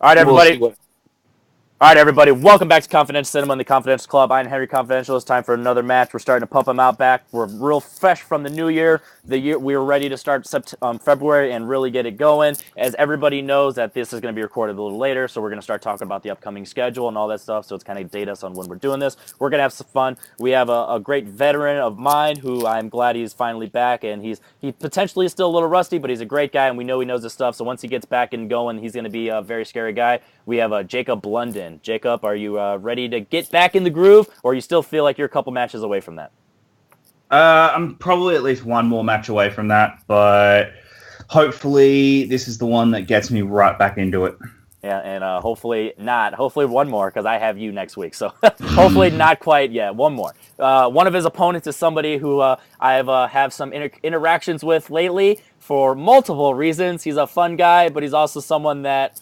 All right, We'll see everybody. what. All right, everybody. Welcome back to Confidential Cinema and the Confidential Club. I'm Henry Confidential. It's time for another match. We're starting to pump them out back. We're real fresh from the new year. The year we were ready to start February and really get it going. As everybody knows, that this is going to be recorded a little later, so we're going to start talking about the upcoming schedule and all that stuff. So it's kind of date us on when we're doing this. We're going to have some fun. We have a great veteran of mine who I'm glad he's finally back, and he potentially is still a little rusty, but he's a great guy, and we know he knows his stuff. So once he gets back and going, he's going to be a very scary guy. We have Jacob London. Jacob, are you ready to get back in the groove, or you still feel like you're a couple matches away from that? I'm probably at least one more match away from that, but hopefully this is the one that gets me right back into it. Yeah, and hopefully not. Hopefully one more, because I have you next week. So hopefully not quite yet. One more. One of his opponents is somebody who I've have some interactions with lately for multiple reasons. He's a fun guy, but he's also someone that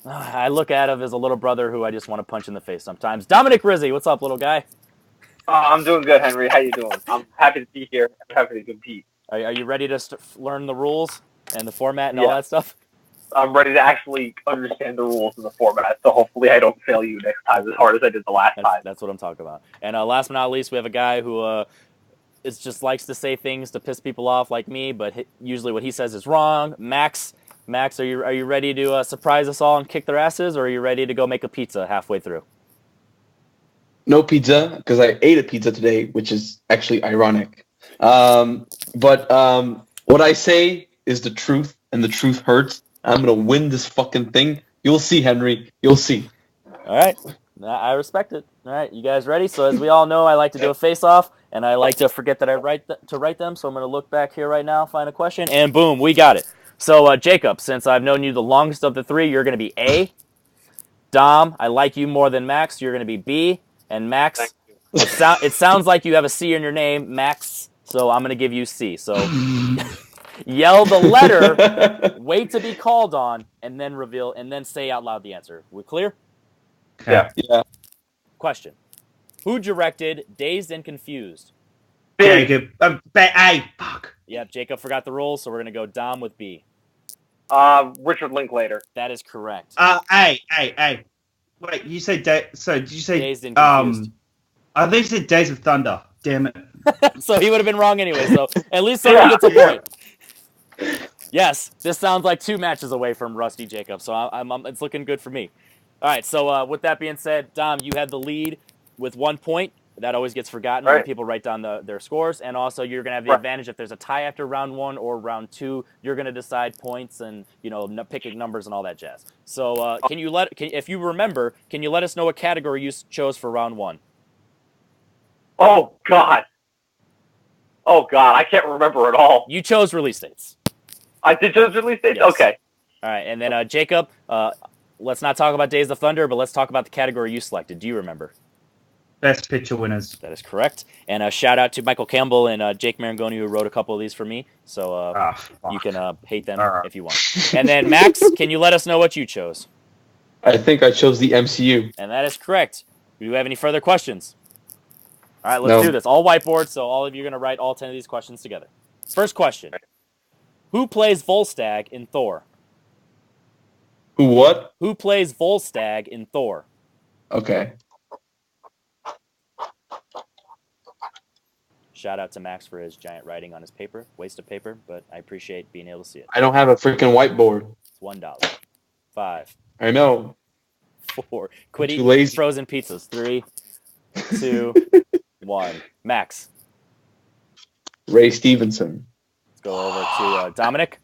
I look at him as a little brother who I just want to punch in the face sometimes. Dominic Rizzi, what's up, little guy? I'm doing good, Henry. How you doing? I'm happy to be here. I'm happy to compete. Are you ready to learn the rules and the format and all Yeah, that stuff? I'm ready to actually understand the rules of the format. So hopefully I don't fail you next time as hard as I did the last That's time. that's what I'm talking about. And last but not least, we have a guy who is just likes to say things to piss people off like me, but usually what he says is wrong. Max, are you ready to surprise us all and kick their asses, or are you ready to go make a pizza halfway through? No pizza because I ate a pizza today, which is actually ironic. But what I say is the truth, and the truth hurts. I'm gonna win this fucking thing. You'll see, Henry. You'll see. All right. I respect it. All right, you guys ready? So as we all know, I like to do a face-off, and I like to forget that I write them. So I'm going to look back here right now, find a question, and boom, we got it. So Jacob, since I've known you the longest of the three, you're going to be A. Dom, I like you more than Max. You're going to be B. And Thank Max, you. it sounds like you have a C in your name, Max. So I'm going to give you C. So yell the letter, wait to be called on, and then reveal, and then say out loud the answer. We clear? Yeah. Okay. Yeah. Question. Who directed Dazed and Confused? B. Jacob. Hey, fuck. Yep, Jacob forgot the rules, so we're going to go Dom with B. Richard Linklater. That is correct. Hey. Wait, you said so did you say Dazed and Confused. I think you said Days of Thunder. Damn it. So he would have been wrong anyway, so at least someone gets a point. Yes, this sounds like two matches away from Rusty Jacob, so it's looking good for me. All right, so with that being said, Dom, you had the lead with 1 point. That always gets forgotten when Right. people write down their scores. And also, you're going to have the Right. advantage if there's a tie after round one or round two. You're going to decide points and picking numbers and all that jazz. So, if you remember, can you let us know what category you chose for round one? Oh God. Oh God. I can't remember at all. You chose release dates. I did just release dates. Yes. Okay. All right, and then Jacob, let's not talk about Days of Thunder, but let's talk about the category you selected. Do you remember? Best picture winners. That is correct. And a shout out to Michael Campbell and Jake Marangoni who wrote a couple of these for me. So you can hate them if you want. And then Max, can you let us know what you chose? I think I chose the MCU. And that is correct. Do you have any further questions? All right, let's do this. All whiteboard, so all of you are going to write all 10 of these questions together. First question. Who plays Volstagg in Thor? Who what? Who plays Volstagg in Thor? Okay. Shout out to Max for his giant writing on his paper. Waste of paper, but I appreciate being able to see it. I don't have a freaking whiteboard. It's $1. 5. I know. 4. Quit too eating lazy. frozen pizzas. 3, 2, 1. Max. Ray Stevenson. Let's go over to Dominic.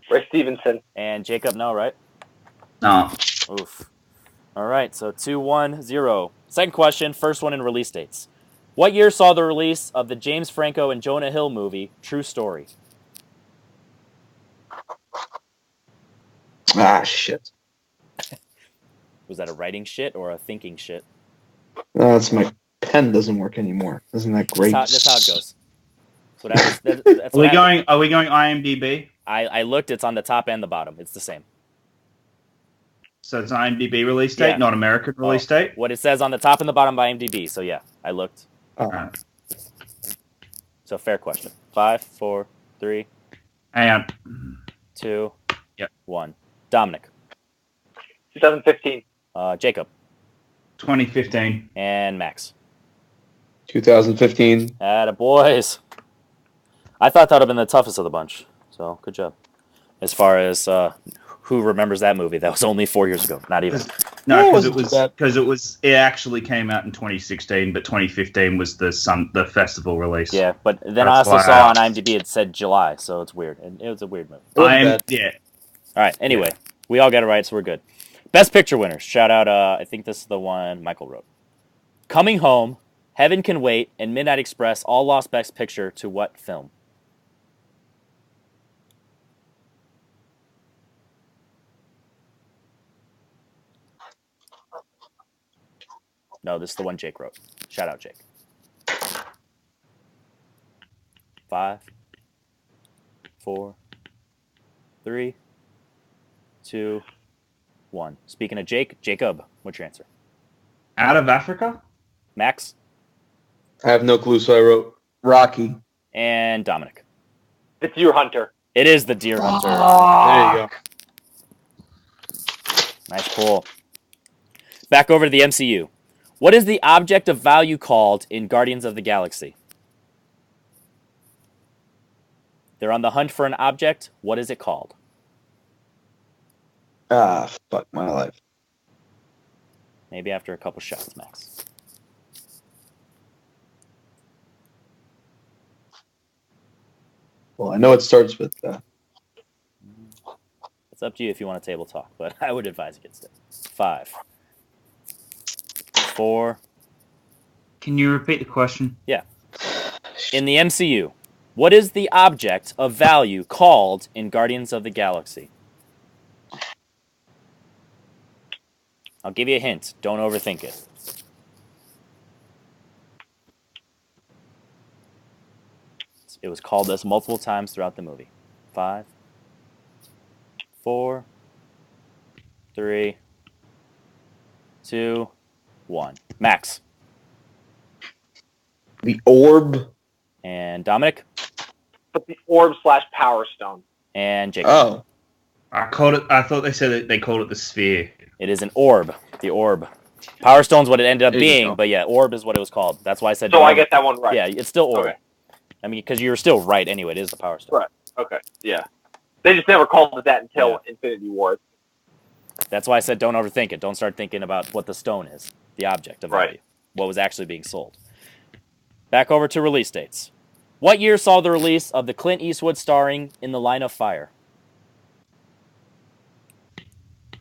Ray Stevenson. And Jacob, no, right? No. Oof. All right, so 2-1-0. Second question, first one in release dates. What year saw the release of the James Franco and Jonah Hill movie, True Story? Ah, shit. Was that a writing shit or a thinking shit? That's my pen doesn't work anymore. Isn't that great? That's how it goes. That's Are we going IMDb? I looked, it's on the top and the bottom. It's the same. So it's an IMDb release date, Yeah. not American release date? What it says on the top and the bottom by IMDb. So yeah, I looked. Alright. So fair question. 5, 4, 3, Hang on. 2, Yep. 1. Dominic. 2015. Jacob 2015. and Max. 2015. Atta boys. I thought that would have been the toughest of the bunch. So good job. As far as who remembers that movie? That was only 4 years ago. Not even. No, Yeah, because it actually came out in 2016, but 2015 was the festival release. Yeah, but then That's I also why saw I on IMDb it said July, so it's weird. And it was a weird movie. Yeah. All right. Anyway, we all got it right, so we're good. Best Picture winners. Shout out. I think this is the one Michael wrote. Coming Home, Heaven Can Wait, and Midnight Express all lost Best Picture to what film? No, this is the one Jake wrote. Shout out, Jake. 5, 4, 3, 2, 1. Speaking of Jake, Jacob, what's your answer? Out of Africa? Max I have no clue, so I wrote Rocky. and Dominic. It's Deer Hunter. It is the Deer Hunter. There you go. Nice pull. Back over to the MCU. What is the object of value called in Guardians of the Galaxy? They're on the hunt for an object. What is it called? Ah, fuck my life. Maybe after a couple shots, Max. Well, I know it starts with. It's up to you if you want a table talk, but I would advise against it. 5, 4. Can you repeat the question? Yeah. In the MCU, what is the object of value called in Guardians of the Galaxy? I'll give you a hint. Don't overthink it. It was called this multiple times throughout the movie. 5, 4, 3, 2, 1. Max The orb. and Dominic But the orb / Power Stone. and Jacob. Oh. I thought they said that they called it the sphere. It is an orb. The orb. Power Stone's what it ended up There you being, go. but yeah, orb is what it was called. That's why I said. So I get that one right. Yeah, it's still orb. Okay. I mean, because you were still right anyway. It is the Power Stone. Right. Okay. Yeah. They just never called it that until Infinity War. That's why I said don't overthink it. Don't start thinking about what the stone is, the object of value, what was actually being sold. Back over to release dates. What year saw the release of the Clint Eastwood starring In the Line of Fire?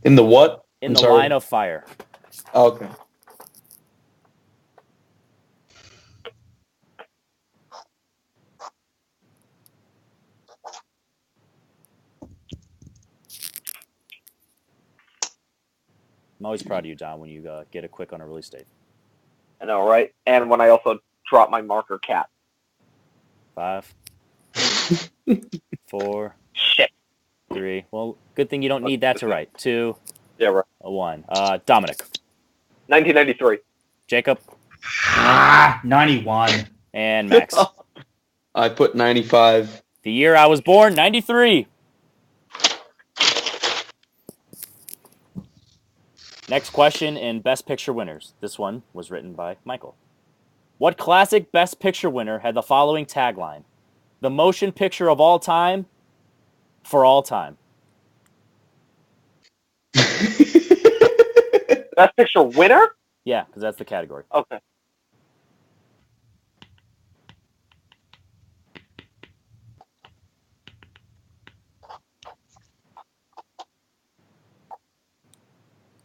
In the what? In the Line of Fire. Oh, okay. I'm always proud of you, Don, when you get a quick on a release date. I know, right? And when I also drop my marker cap. 5, 4, Shit. 3. Well, good thing you don't need that to write. 2, Yeah, right. 1. Dominic. 1993. Jacob 91. and Max. I put 95. The year I was born, 93. Next question in Best Picture winners. This one was written by Michael. What classic Best Picture winner had the following tagline? The motion picture of all time, for all time. Best Picture winner? Yeah, because that's the category. Okay.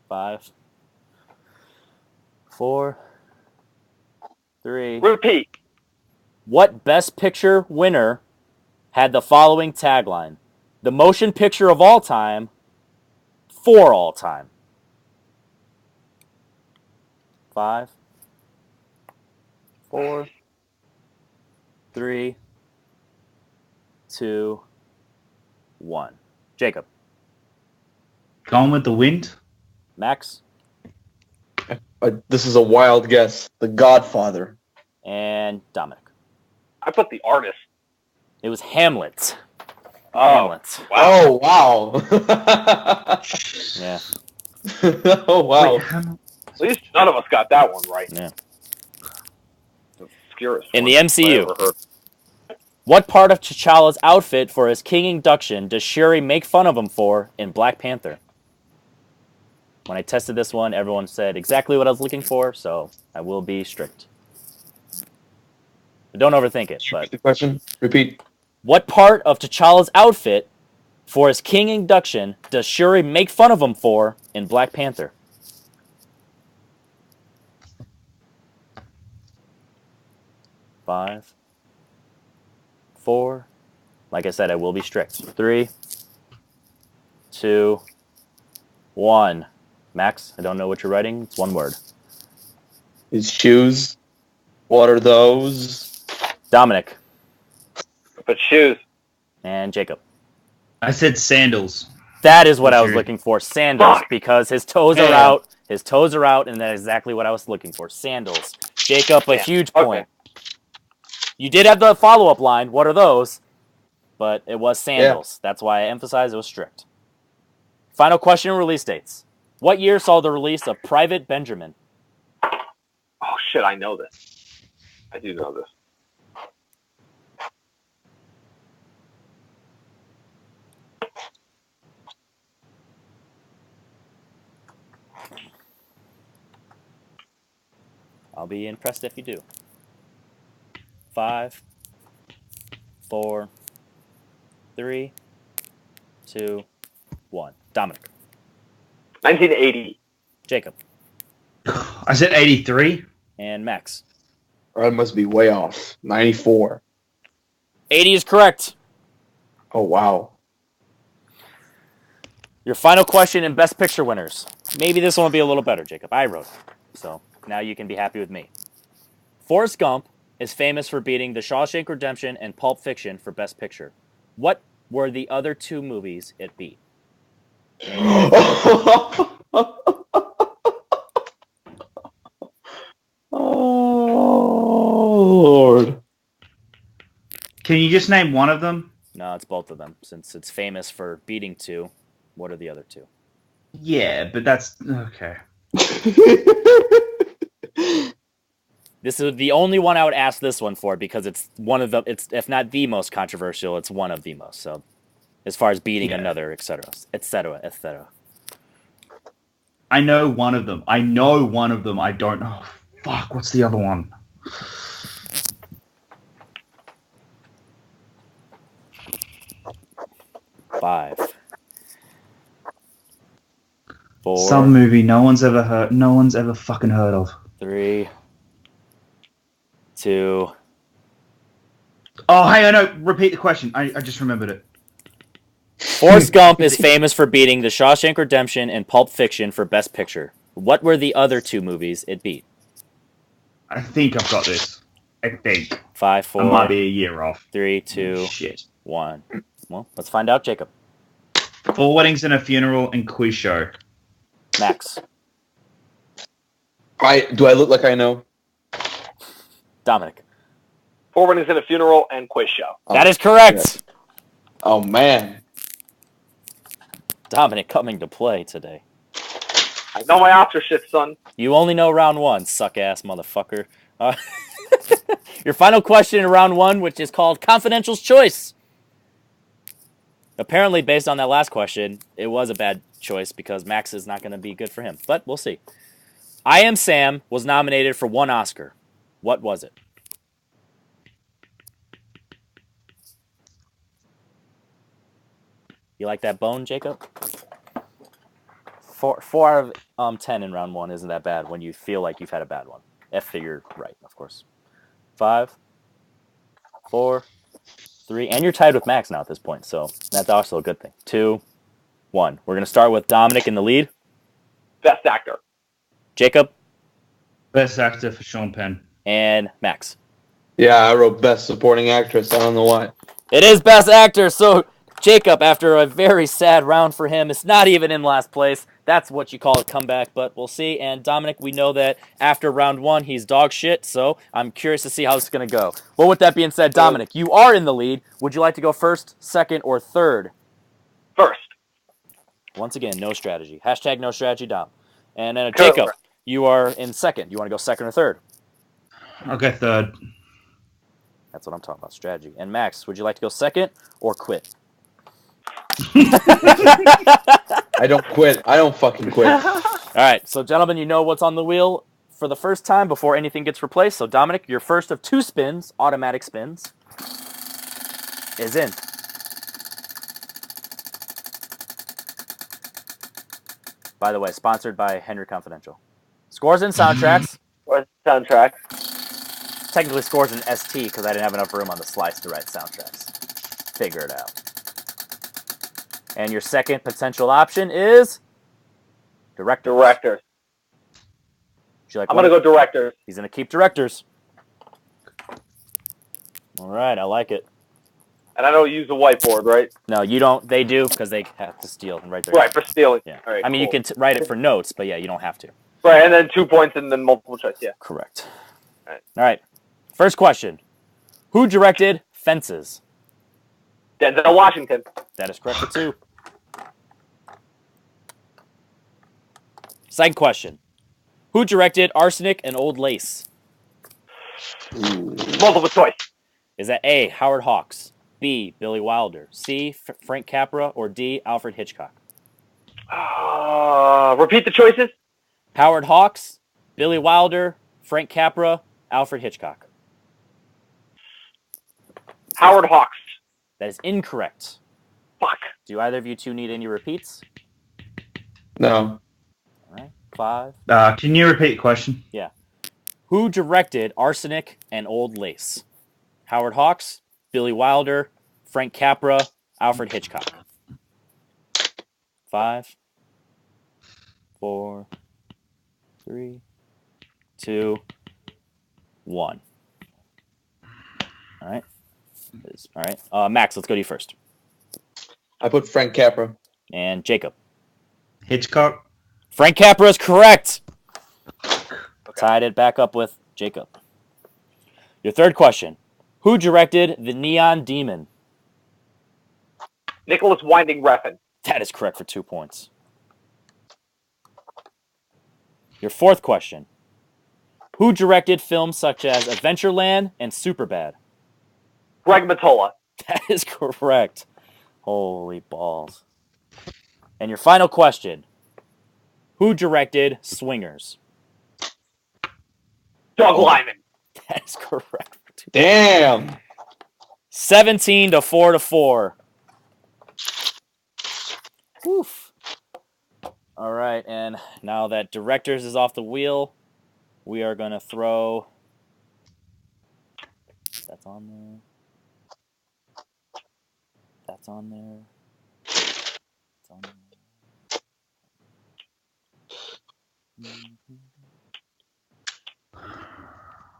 Five, 4, 3. Repeat. What Best Picture winner had the following tagline? The motion picture of all time, for all time. 5, 4, 3, 2, 1. Jacob. Gone with the Wind? Max This is a wild guess. The Godfather. and Dominic. I put The Artist. It was Hamlet. Oh. Hamlet. Oh, wow. Yeah. Oh wow. Wait, how long- At least none of us got that one right. Yeah. The obscurest In one the I've MCU, ever heard. what part of T'Challa's outfit for his king induction does Shuri make fun of him for in Black Panther? When I tested this one, everyone said exactly what I was looking for, so I will be strict. But don't overthink it. But Repeat the question. Repeat. what part of T'Challa's outfit for his king induction does Shuri make fun of him for in Black Panther? Five, four. Like I said, I will be strict. 3, 2, 1. Max, I don't know what you're writing. It's one word. His shoes. What are those? Dominic But shoes. and Jacob. I said sandals. That is what I was Sure. looking for. Sandals, Fuck. because his toes are Damn. out. His toes are out, and that's exactly what I was looking for. Sandals. Jacob, a Yeah. huge Okay. point. You did have the follow-up line. What are those? But it was sandals. That's why I emphasized it was strict. Final question: release dates. What year saw the release of Private Benjamin? Oh shit! I know this. I do know this. I'll be impressed if you do. 5, 4, 3, 2, 1. Dominic. 1980. Jacob. I said 83. And Max. I must be way off. 94. 80 is correct. Oh wow. Your final question and Best Picture winners. Maybe this one will be a little better, Jacob. I wrote it. So now you can be happy with me. Forrest Gump is famous for beating The Shawshank Redemption and Pulp Fiction for Best Picture. What were the other two movies it beat? Oh Lord. Can you just name one of them? No, it's both of them. Since it's famous for beating two, what are the other two? Yeah, but that's okay. This is the only one I would ask this one for because it's one of the, it's if not the most controversial, it's one of the most. So as far as beating Yeah. another, etc., etc., etc. I know one of them. I don't know. Fuck, what's the other one? Five. 4. Some movie no one's ever fucking heard of. 3, 2. Oh, hey, I know. Repeat the question. I just remembered it. Forrest Gump is famous for beating The Shawshank Redemption and Pulp Fiction for Best Picture. What were the other two movies it beat? I think I've got this. I think. 5, I might 4, be a year off. 3, 2, Shit. 1. Well, let's find out, Jacob. 4 Weddings and a Funeral and Quiz Show. Max. Do I look like I know? Dominic. 4 Weddings and a Funeral and Quiz Show. That is correct. Oh man. Dominic coming to play today. I know my option shit, son. You only know round 1, suck-ass motherfucker. Your final question in round 1, which is called Confidential's Choice. Apparently, based on that last question, it was a bad choice because Max is not going to be good for him. But we'll see. I Am Sam was nominated for 1 Oscar. What was it? You like that bone, Jacob? 4 out of 10 in round 1 isn't that bad when you feel like you've had a bad one. If you're right, of course. 5, 4, 3, and you're tied with Max now at this point, so that's also a good thing. 2, 1. We're going to start with Dominic in the lead. Best actor. Jacob Best actor for Sean Penn. and Max. Yeah, I wrote Best Supporting Actress. I don't know why. It is Best Actor, so Jacob, after a very sad round for him, is not even in last place. That's what you call a comeback, but we'll see. And Dominic, we know that after round 1, he's dog shit, so I'm curious to see how this is going to go. Well, with that being said, Dominic, you are in the lead. Would you like to go first, second, or third? First. Once again, no strategy. Hashtag no strategy, Dom. And then Go. Jacob, you are in second. You want to go second or third? I'll go third. That's what I'm talking about, strategy. And Max, would you like to go second or quit? I don't quit. I don't fucking quit. All right, so gentlemen, you know what's on the wheel for the first time before anything gets replaced. So Dominic, your first of 2 spins, automatic spins, is in. By the way, sponsored by Henry Confidential. Scores and soundtracks. Or soundtrack. Technically scores in ST because I didn't have enough room on the slice to write soundtracks. Figure it out. And your second potential option is director. Directors. Would you like I'm one? gonna go directors. He's going to keep directors. All right, I like it. And I don't use a whiteboard, right? No, you don't. They do because they have to steal and write their Right, for stealing. Yeah. All right, I mean, you cool. can write it for notes, but yeah, you don't have to. Right, and then 2 points and then multiple choice, yeah. Correct. All right. All right. First question. Who directed Fences? Denzel Washington. That is correct for 2. Second question. Who directed Arsenic and Old Lace? Multiple choice. Is that A, Howard Hawks, B, Billy Wilder, C, Frank Capra, or D, Alfred Hitchcock? Repeat the choices. Howard Hawks, Billy Wilder, Frank Capra, Alfred Hitchcock. Howard Hawks. That is incorrect. Fuck. Do either of you two need any repeats? No. All right. 5. Can you repeat the question? Yeah. Who directed Arsenic and Old Lace? Howard Hawks, Billy Wilder, Frank Capra, Alfred Hitchcock. 5, 4, 3, 2, 1. All right. All right. Max, let's go to you first. I put Frank Capra. And Jacob. Hitchcock. Frank Capra is correct. Tied it back up with Jacob. Your third question. Who directed The Neon Demon? Nicholas Winding Refn. That is correct for 2 points. Your fourth question. Who directed films such as Adventureland and Superbad? Greg Matola. That is correct. Holy balls. And your final question. Who directed Swingers? Doug Lyman. That is correct. Damn. 17 to 4 to 4. Oof. All right, and now that directors is off the wheel, we are going to throw... That's on there. That's on there. That's on there.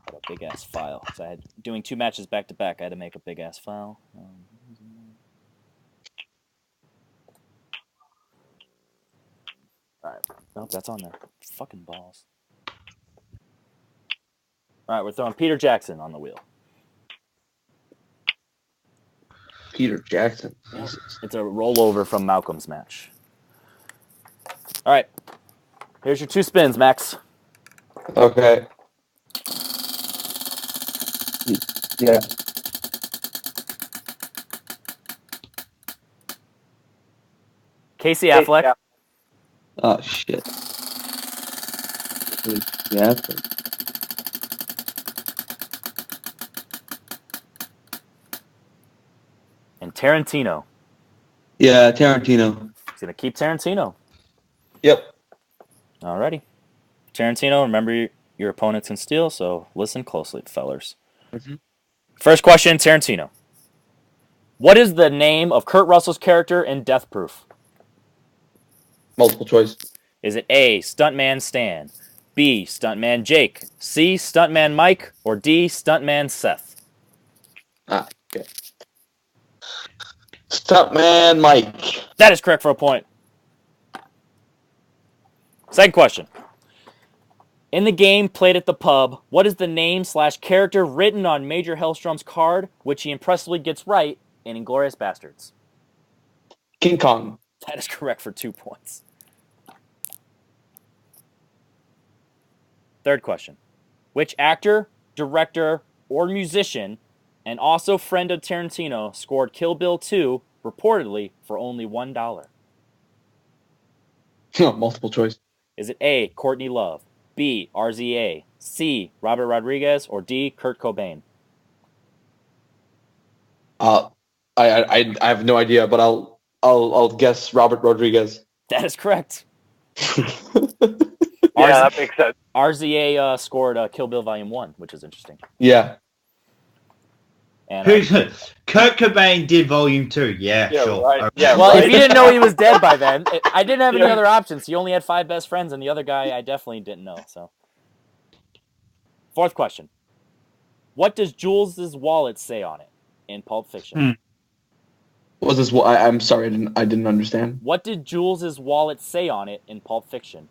Got a big ass file. So I had doing 2 matches back to back. I had to make a big ass file. All right. Nope, that's on there. Fucking balls. All right, we're throwing Peter Jackson on the wheel. Peter Jackson. Jesus. It's a rollover from Malcolm's match. All right. Here's your 2 spins, Max. Okay. Yeah. Casey Affleck. Yeah. Oh shit. Yeah. And Tarantino. Yeah, Tarantino. He's going to keep Tarantino. Yep. Alrighty. Tarantino, remember your opponents can steal, so listen closely, fellers. Mhm. First question, Tarantino. What is the name of Kurt Russell's character in Death Proof? Multiple choice. Is it A, Stuntman Stan, B, Stuntman Jake, C, Stuntman Mike, or D, Stuntman Seth? Ah, okay. Stuntman Mike. That is correct for a point. Second question. In the game played at the pub, what is the name/character written on Major Hellstrom's card, which he impressively gets right in Inglourious Bastards? King Kong. That is correct for 2 points. Third question. Which actor, director, or musician, and also friend of Tarantino, scored Kill Bill 2 reportedly for only $1? Multiple choice. Is it A, Courtney Love, B, RZA, C, Robert Rodriguez, or D, Kurt Cobain? I have no idea, but I'll guess Robert Rodriguez. That is correct. Yeah, that makes sense. RZA scored Kill Bill Volume 1, which is interesting. Yeah. And Kurt Cobain did Volume 2. Yeah, sure. Right. Okay. Yeah, well, right. if you didn't know he was dead by then, I didn't have any Yeah. other options. He only had 5 best friends, and the other guy I definitely didn't know. So, fourth question: what does Jules' wallet say on it in Pulp Fiction? What was this? I'm sorry, I didn't understand. What did Jules' wallet say on it in Pulp Fiction?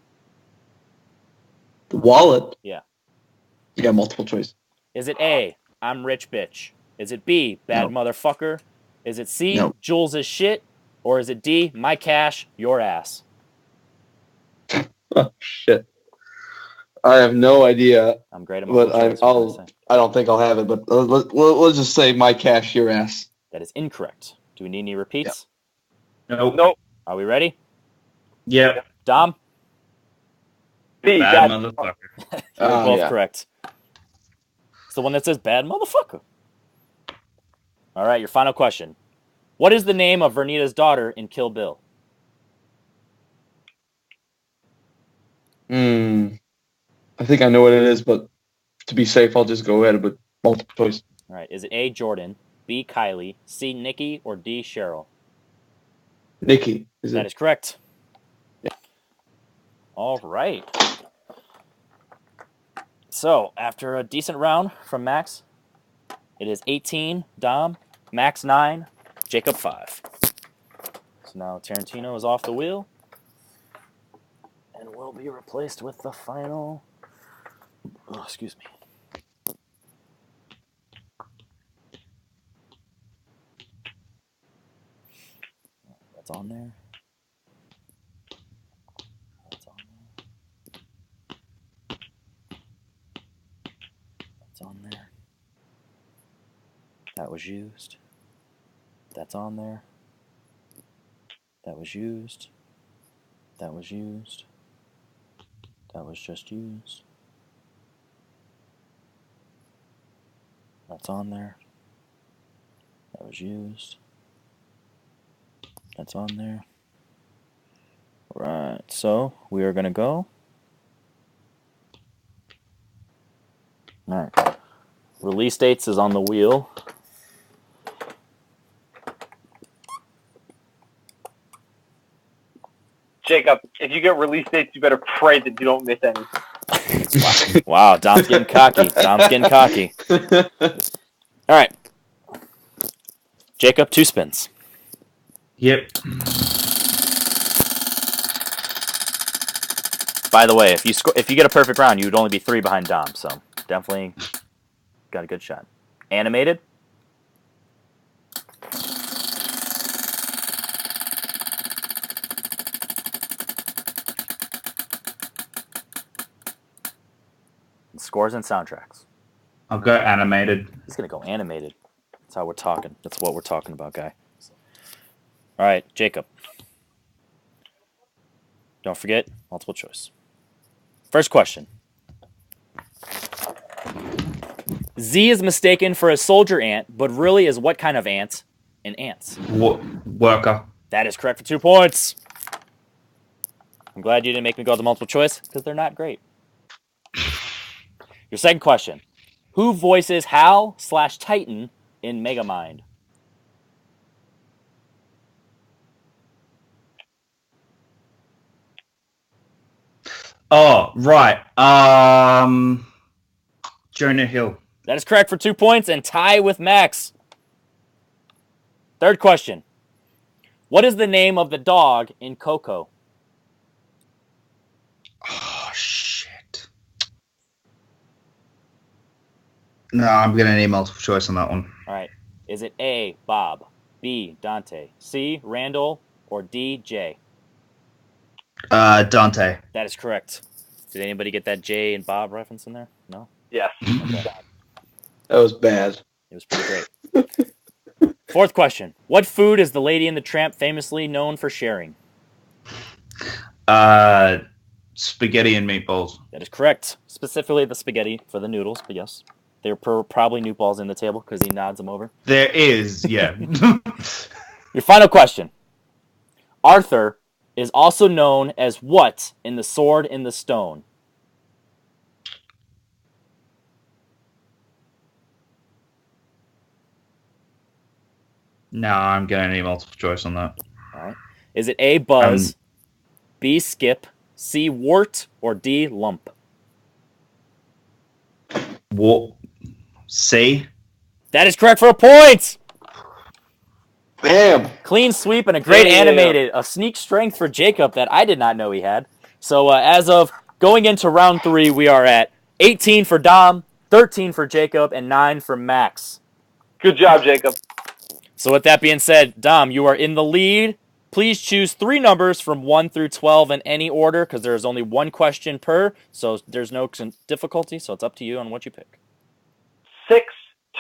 The wallet. Yeah. Yeah, multiple choice. Is it A, I'm rich bitch? Is it B, bad No. motherfucker? Is it C, No. Jules is shit? Or is it D, my cash, your ass? Oh shit. I have no idea, I'm great at but multiple choice, what can I say? I don't think I'll have it. But let's just say my cash, your ass. That is incorrect. Do we need any repeats? Nope. Nope. Are we ready? Yep. Dom? B, Bad God. motherfucker. You're both Yeah. correct. It's the one that says bad motherfucker. All right, your final question. What is the name of Vernita's daughter in Kill Bill? I think I know what it is, but to be safe, I'll just go ahead with multiple choice. All right, is it A, Jordan, B, Kylie, C, Nikki, or D, Cheryl? Nikki, is That it? is correct. All right. So, after a decent round from Max, it is 18, Dom, Max 9, Jacob 5. So now Tarantino is off the wheel and will be replaced with the final... Oh, excuse me. That's on there. That's on there. That's on there. That was used. That's on there. That was used. That was used. That was just used. That's on there. That was used. That's on there. Right, so we are going to go. All right. Release dates is on the wheel. Jacob, if you get release dates, you better pray that you don't miss any. Wow, Dom's getting cocky. Dom's getting cocky. All right. Jacob, 2 spins. Yep. By the way, if you get a perfect round, you would only be 3 behind Dom, so definitely got a good shot. Animated. And scores and soundtracks. I'll go animated. He's gonna go animated. That's how we're talking. That's what we're talking about, guy. All right, Jacob. Don't forget, multiple choice. First question. Z is mistaken for a soldier ant, but really is what kind of ant? An ant. Worker. That is correct for 2 points. I'm glad you didn't make me go to multiple choice, because they're not great. Your second question. Who voices Hal/Titan in Megamind? Oh, right. Jonah Hill. That is correct for 2 points and tie with Max. Third question. What is the name of the dog in Coco? Oh, shit. No, I'm going to need multiple choice on that one. All right. Is it A, Bob, B, Dante, C, Randall, or D, J? Dante. That is correct. Did anybody get that Jay and Bob reference in there? No? Yes. Okay. That was bad. It was pretty great. Fourth question. What food is the Lady and the Tramp famously known for sharing? Spaghetti and meatballs. That is correct. Specifically the spaghetti for the noodles, but yes. They're probably meatballs in the table because he nods them over. There is, yeah. Your final question. Arthur is also known as what in The Sword in the Stone? No, I'm going to need multiple choice on that. All right. Is it A, Buzz, B, Skip, C, Wart, or D, Lump? What? C? That is correct for a point! Damn. Clean sweep and a great Yeah. animated. A sneak strength for Jacob that I did not know he had. So as of going into round 3, we are at 18 for Dom, 13 for Jacob, and 9 for Max. Good job, Jacob. So with that being said, Dom, you are in the lead. Please choose 3 numbers from 1 through 12 in any order because there's only 1 question per, so there's no difficulty, so it's up to you on what you pick. 6,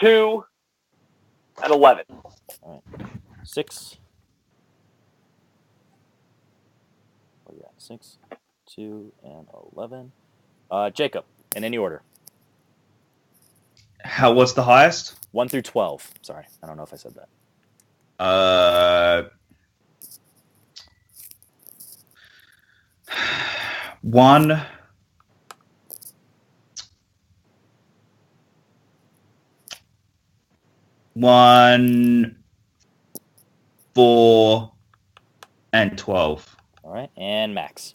2, and 11. 6. What do you got? 6, 2, and 11. Jacob, in any order. What's the highest? 1 through 12. Sorry, I don't know if I said that. 1, 1, 4, and 12. All right, and Max.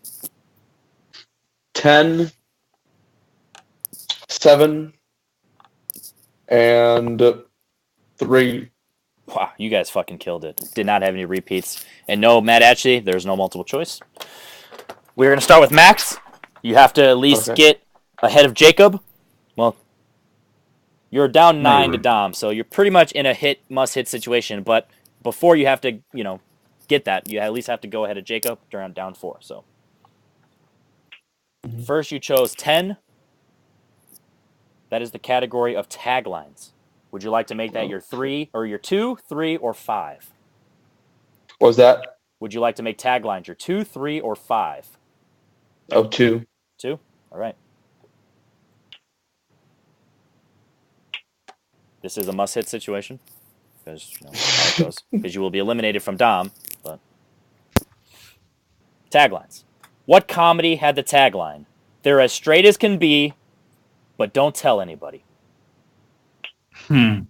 10, 7, and 3. Wow, you guys fucking killed it. Did not have any repeats. And no, Matt, actually, there's no multiple choice. We're going to start with Max. You have to at least get ahead of Jacob. Well, you're down 9 to Dom, so you're pretty much in a must-hit situation. But before you have to, get that, you at least have to go ahead of Jacob down 4. So first you chose 10. That is the category of taglines. Would you like to make that your 3, or your 2, 3, or 5? What was that? Would you like to make taglines your 2, 3, or 5? Oh, 2. 2? All right. This is a must-hit situation because how it goes. Because you will be eliminated from Dom. But taglines. What comedy had the tagline? They're as straight as can be, but don't tell anybody. They're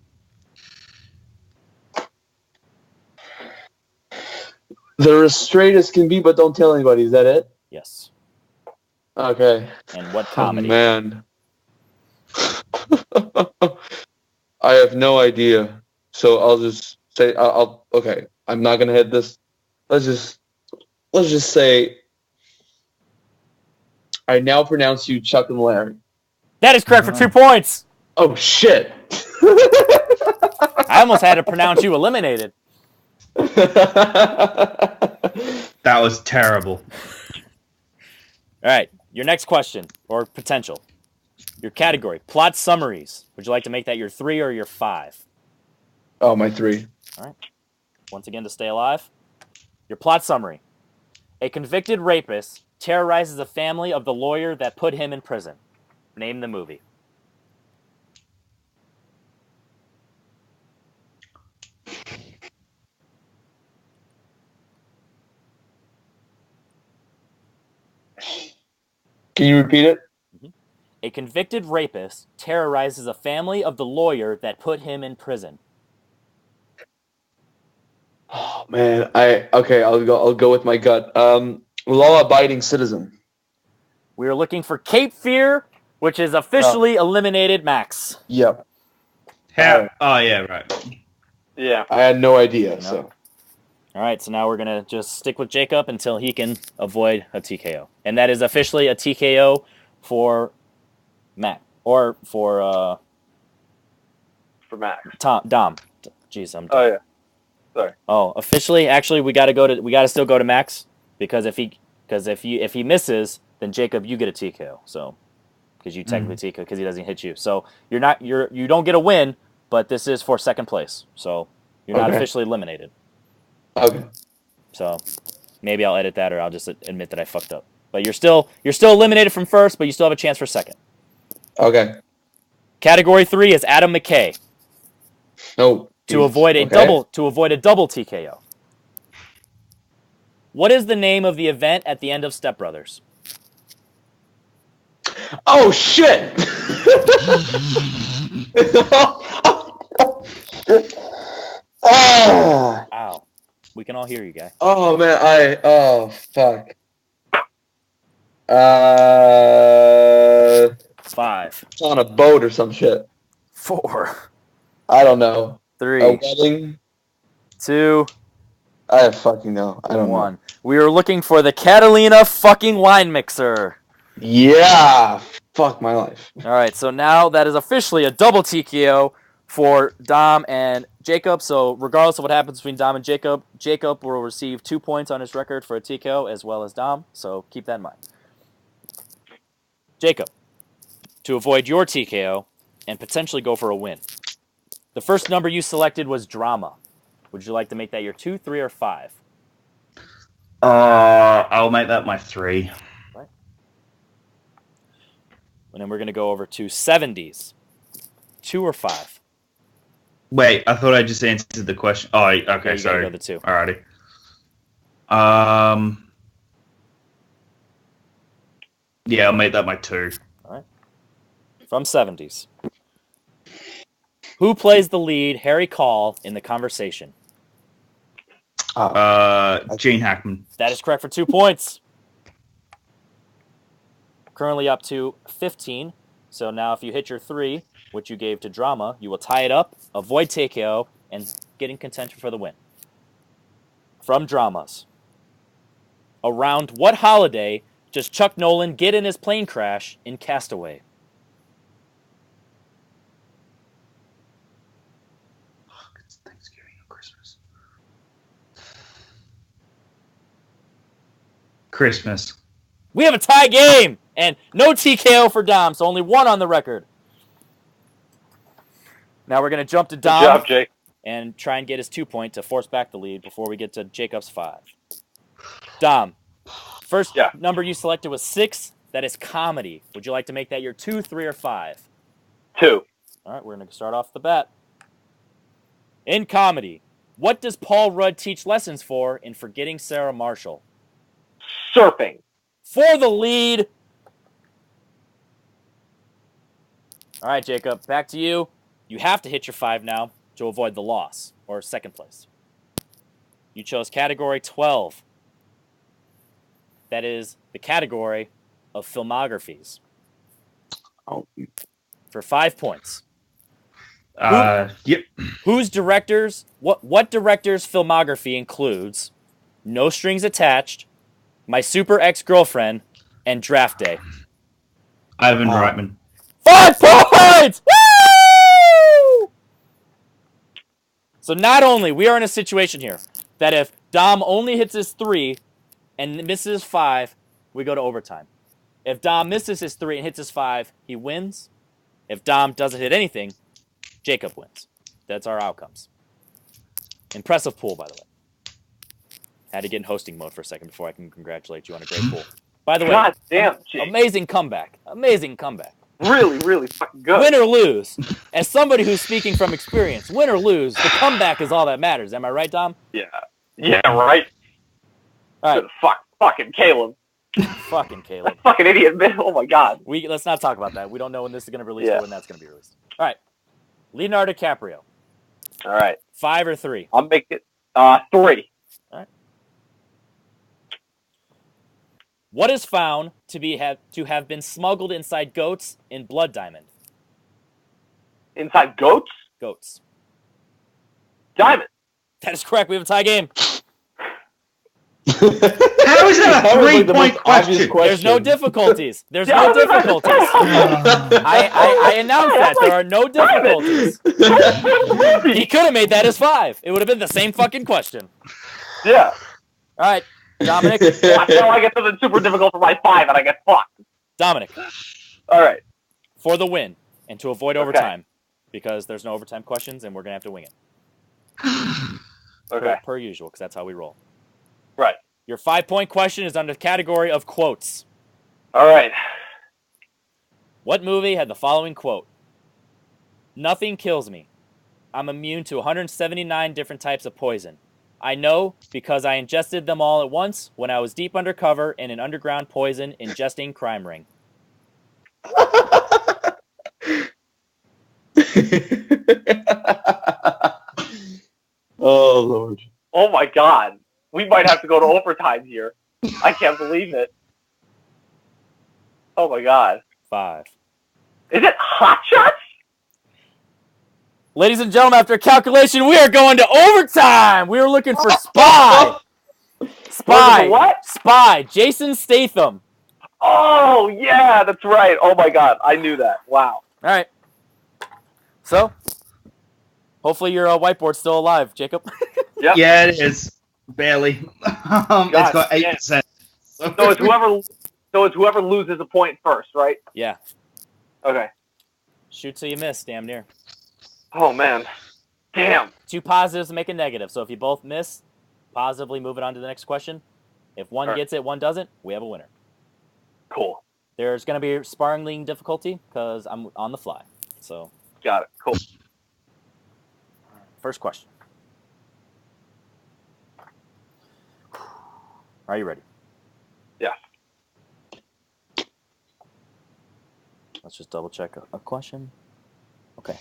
as straight as can be, but don't tell anybody. Is that it? Yes. Okay. And what comedy? Oh, man. I have no idea. So I'll just say okay. I'm not gonna hit this. Let's just say I now pronounce you Chuck and Larry. That is correct for 2 points. Oh shit. I almost had to pronounce you eliminated. That was terrible. All right, your next question, or potential. Your category, plot summaries. Would you like to make that your 3 or your 5? Oh, my 3. All right. Once again, to stay alive. Your plot summary. A convicted rapist terrorizes the family of the lawyer that put him in prison. Name the movie. Can you repeat it? A convicted rapist terrorizes a family of the lawyer that put him in prison. Oh man, I'll go with my gut. Law-abiding citizen. We are looking for Cape Fear, which is officially eliminated, Max. Yep. Oh yeah, right. Yeah. I had no idea. So. All right, so now we're going to just stick with Jacob until he can avoid a TKO. And that is officially a TKO for Matt. Or for Max. Dom. Jeez, I'm Oh, yeah. Sorry. Oh, officially, actually, we gotta still go to Max because if he misses, then Jacob, you get a TKO. So, because you technically TKO because he doesn't hit you. So you don't get a win, but this is for second place. So you're not officially eliminated. Okay. So maybe I'll edit that or I'll just admit that I fucked up. But you're still eliminated from first, but you still have a chance for second. Okay. Category 3 is Adam McKay No. to avoid a double TKO. What is the name of the event at the end of Step Brothers? Oh shit! Oh. Ow. We can all hear you, guy. Oh man, oh fuck. 5, It's on a boat or some shit. 4, I don't know. 3, A wedding? 2, I fucking know. I don't 1. know. We were looking for the Catalina fucking wine mixer. Yeah. Fuck my life. All right, so now that is officially a double TKO for Dom and Jacob. So regardless of what happens between Dom and Jacob, Jacob will receive 2 points on his record for a TKO as well as Dom. So keep that in mind. Jacob, to avoid your TKO and potentially go for a win. The first number you selected was drama. Would you like to make that your 2, 3, or 5? I'll make that my 3. Right. And then we're going to go over to 70s. 2 or 5? Wait, I thought I just answered the question. Oh, okay, Yeah, you sorry. gotta go the 2. Alrighty. Yeah, I'll make that my 2. All right. From 70s. Who plays the lead, Harry Call, in The Conversation? Gene Hackman. That is correct for 2 points. Currently up to 15. So now if you hit your 3, which you gave to drama, you will tie it up, avoid TKO, and get in contention for the win. From dramas. Around what holiday does Chuck Nolan get in his plane crash in Castaway? It's Thanksgiving or Christmas. Christmas. We have a tie game! And no TKO for Dom, so only 1 on the record. Now we're going to jump to Dom. Good job, Jake. And try and get his 2 point to force back the lead before we get to Jacob's 5. Dom, first number you selected was 6. That is comedy. Would you like to make that your 2, 3, or 5? 2. All right, we're going to start off the bat. In comedy, what does Paul Rudd teach lessons for in Forgetting Sarah Marshall? Surfing. For the lead. All right, Jacob, back to you. You have to hit your 5 now to avoid the loss, or second place. You chose category 12. That is the category of filmographies. Oh. For 5 points. Yep. Whose directors, what director's filmography includes No Strings Attached, My Super Ex-Girlfriend, and Draft Day? Ivan Reitman. 5 points! Woo! So not only, we are in a situation here that if Dom only hits his 3 and misses his 5, we go to overtime. If Dom misses his 3 and hits his 5, he wins. If Dom doesn't hit anything, Jacob wins. That's our outcomes. Impressive pool, by the way. Had to get in hosting mode for a second before I can congratulate you on a great pool. By the way, God damn, Jake. amazing comeback. Amazing comeback. Really, really fucking good. Win or lose, as somebody who's speaking from experience, win or lose, the comeback is all that matters. Am I right, Dom? Yeah. Yeah, right? All right. Fucking Caleb. Fucking Caleb. Fucking idiot, man. Oh my god. Let's not talk about that. We don't know when this is going to be released or when that's going to be released. All right. Leonardo DiCaprio. All right. 5 or 3? I'll make it 3. All right. What is found to have been smuggled inside goats in Blood Diamond? Inside goats? Goats. Diamond. That is correct. We have a tie game. How is that a That was, like, the 3-point most obvious question? There's no difficulties. There's Yeah, no I was about to difficulties. say. I announced that there are no difficulties. He could have made that as 5. It would have been the same fucking question. Yeah. All right, Dominic. Watch till I get something super difficult for my 5 and I get fucked. Dominic, All right. for the win and to avoid Okay. overtime, because there's no overtime questions and we're gonna have to wing it Okay. per usual, because that's how we roll. Right. Your 5-point question is under the category of quotes. All right. What movie had the following quote? Nothing kills me. I'm immune to 179 different types of poison. I know because I ingested them all at once when I was deep undercover in an underground poison ingesting crime ring. Oh Lord. Oh my God. We might have to go to overtime here. I can't believe it. Oh my God. 5. Is it Hot Shots? Ladies and gentlemen, after calculation, we are going to overtime. We were looking for Spy. Spy. What? Spy. Jason Statham. Oh yeah, that's right. Oh my God, I knew that. Wow. All right. So, hopefully your whiteboard's still alive, Jacob. Yep. Yeah, it is. Barely. It's got 8%. So it's whoever loses a point first, right? Yeah. Okay. Shoot till you miss, damn near. Oh man. Damn. 2 positives make a negative. So if you both miss, positively move it on to the next question. If one Sure. gets it, one doesn't, we have a winner. Cool. There's going to be sparring league difficulty because I'm on the fly. So, Got it. Cool. first question. Are you ready? Yeah. Let's just double check a question. Okay.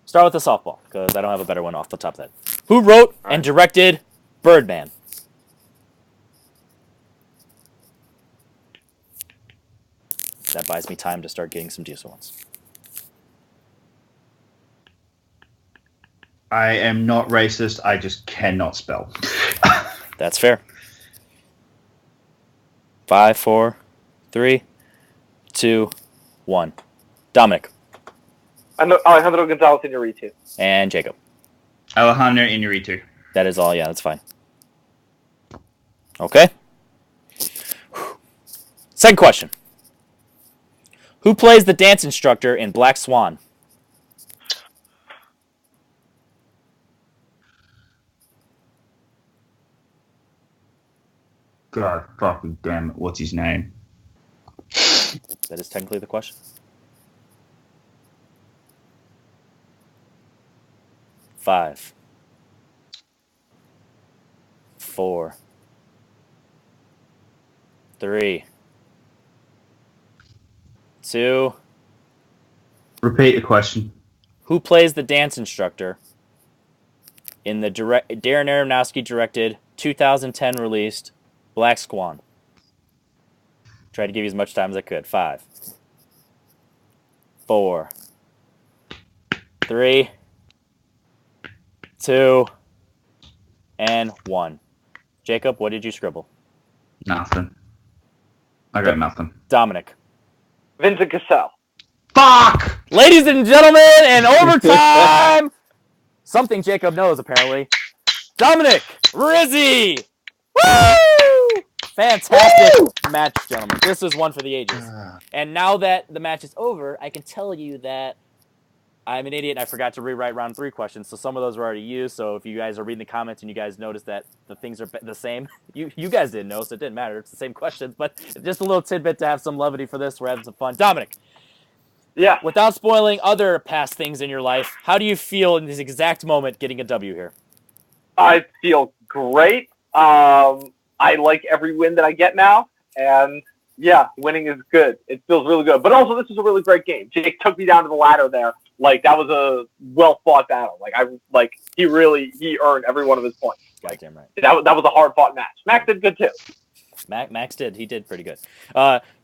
Start with the softball because I don't have a better one off the top of that. Who wrote and directed Birdman? That buys me time to start getting some decent ones. I am not racist. I just cannot spell. That's fair. 5, 4, 3, 2, 1. Dominic Alejandro Gonzalez Iñárritu. and Jacob. Alejandro Iñárritu. That is all. Yeah, that's fine. Okay. Second question. Who plays the dance instructor in Black Swan? God fucking damn it. What's his name? That is technically the question. 5, 4, 3, 2. Repeat the question. Who plays the dance instructor in the Darren Aronofsky directed 2010 released Black Swan? Tried to give you as much time as I could. 5, 4, 3, 2, and 1. Jacob, what did you scribble? Nothing. I got nothing. Dominic. Vincent Cassell. Fuck! Ladies and gentlemen, in overtime, something Jacob knows apparently. Dominic Rizzi. Woo! Fantastic match, gentlemen. This is one for the ages. And now that the match is over, I can tell you that I'm an idiot and I forgot to rewrite round 3 questions, so some of those were already used. So if you guys are reading the comments and you guys notice that the things are the same, you guys didn't know, so it didn't matter. It's the same questions, but just a little tidbit to have some levity for this. We're having some fun. Dominic. Yeah. Without spoiling other past things in your life, how do you feel in this exact moment getting a W here? I feel great. I like every win that I get now, and yeah, winning is good. It feels really good. But also, this is a really great game. Jake took me down to the ladder there. Like, that was a well-fought battle. He earned every one of his points. Goddamn right. That was a hard-fought match. Max did good, too. Max did. He did pretty good.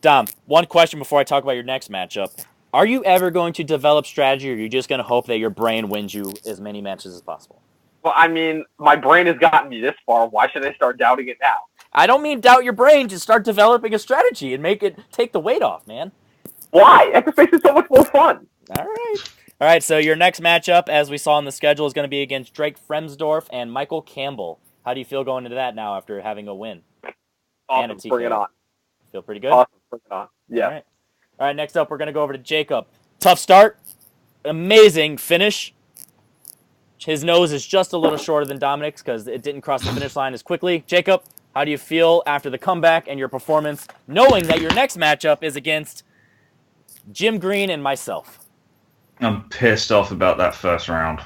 Dom, one question before I talk about your next matchup. Are you ever going to develop strategy, or are you just going to hope that your brain wins you as many matches as possible? Well, I mean, my brain has gotten me this far. Why should I start doubting it now? I don't mean doubt your brain. Just start developing a strategy and take the weight off, man. Why? That just makes it so much more fun. All right. So your next matchup, as we saw on the schedule, is going to be against Drake Fremsdorf and Michael Campbell. How do you feel going into that now after having a win? Awesome. And a TKO? Bring it on. Feel pretty good? Awesome. Bring it on. Yeah. All right, next up, we're going to go over to Jacob. Tough start. Amazing finish. His nose is just a little shorter than Dominic's because it didn't cross the finish line as quickly. Jacob, how do you feel after the comeback and your performance, knowing that your next matchup is against Jim Green and myself? I'm pissed off about that first round.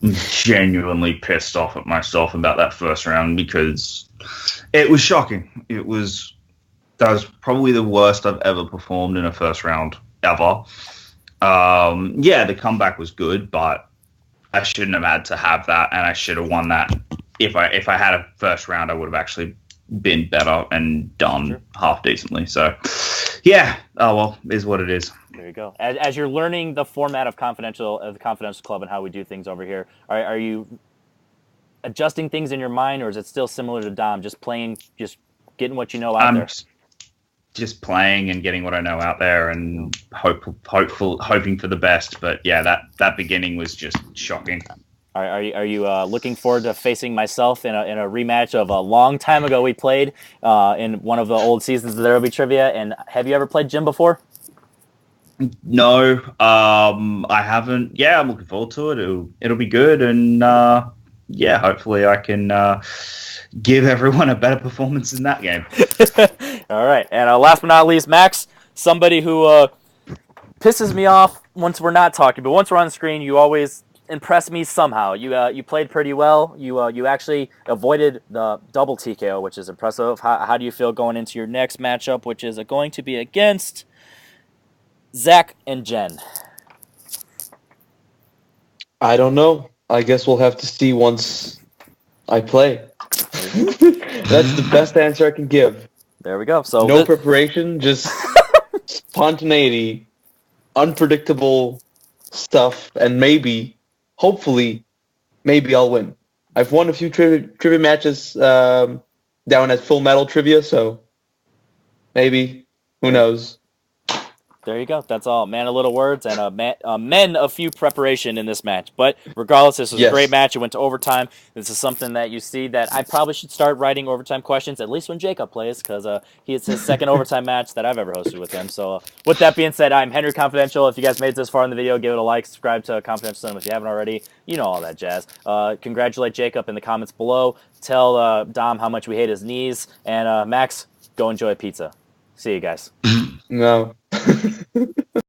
I'm genuinely pissed off at myself about that first round because it was shocking. That was probably the worst I've ever performed in a first round ever. Yeah, the comeback was good, but I shouldn't have had to have that, and I should have won that. If I had a first round, I would have actually been better and done half decently. So, yeah. Oh well, is what it is. There you go. As you're learning the format of the Confidential Club and how we do things over here, are you adjusting things in your mind, or is it still similar to Dom, just playing, just getting what you know out there? Just playing and getting what I know out there, and hoping for the best. But yeah, that beginning was just shocking. Are you looking forward to facing myself in a rematch of a long time ago we played in one of the old seasons of There Will Be Trivia? And have you ever played Jim before? No, I haven't. Yeah, I'm looking forward to it. It'll be good, and yeah, hopefully I can give everyone a better performance in that game. All right, and last but not least, Max, somebody who pisses me off once we're not talking, but once we're on the screen, you always impress me somehow. You played pretty well. You actually avoided the double TKO, which is impressive. How do you feel going into your next matchup, which is going to be against Zach and Jen? I don't know. I guess we'll have to see once I play. That's the best answer I can give. There we go. So no preparation, just spontaneity, unpredictable stuff, and hopefully, I'll win. I've won a few trivia matches down at Full Metal Trivia, so maybe, who knows. There you go. That's all. Man of little words and men of few preparation in this match. But regardless, this was a great match. It went to overtime. This is something that you see that I probably should start writing overtime questions, at least when Jacob plays, because it's his second overtime match that I've ever hosted with him. So with that being said, I'm Henry Confidential. If you guys made it this far in the video, give it a like, subscribe to Confidential Cinema if you haven't already. You know all that jazz. Congratulate Jacob in the comments below. Tell Dom how much we hate his knees. And Max, go enjoy pizza. See you guys. No.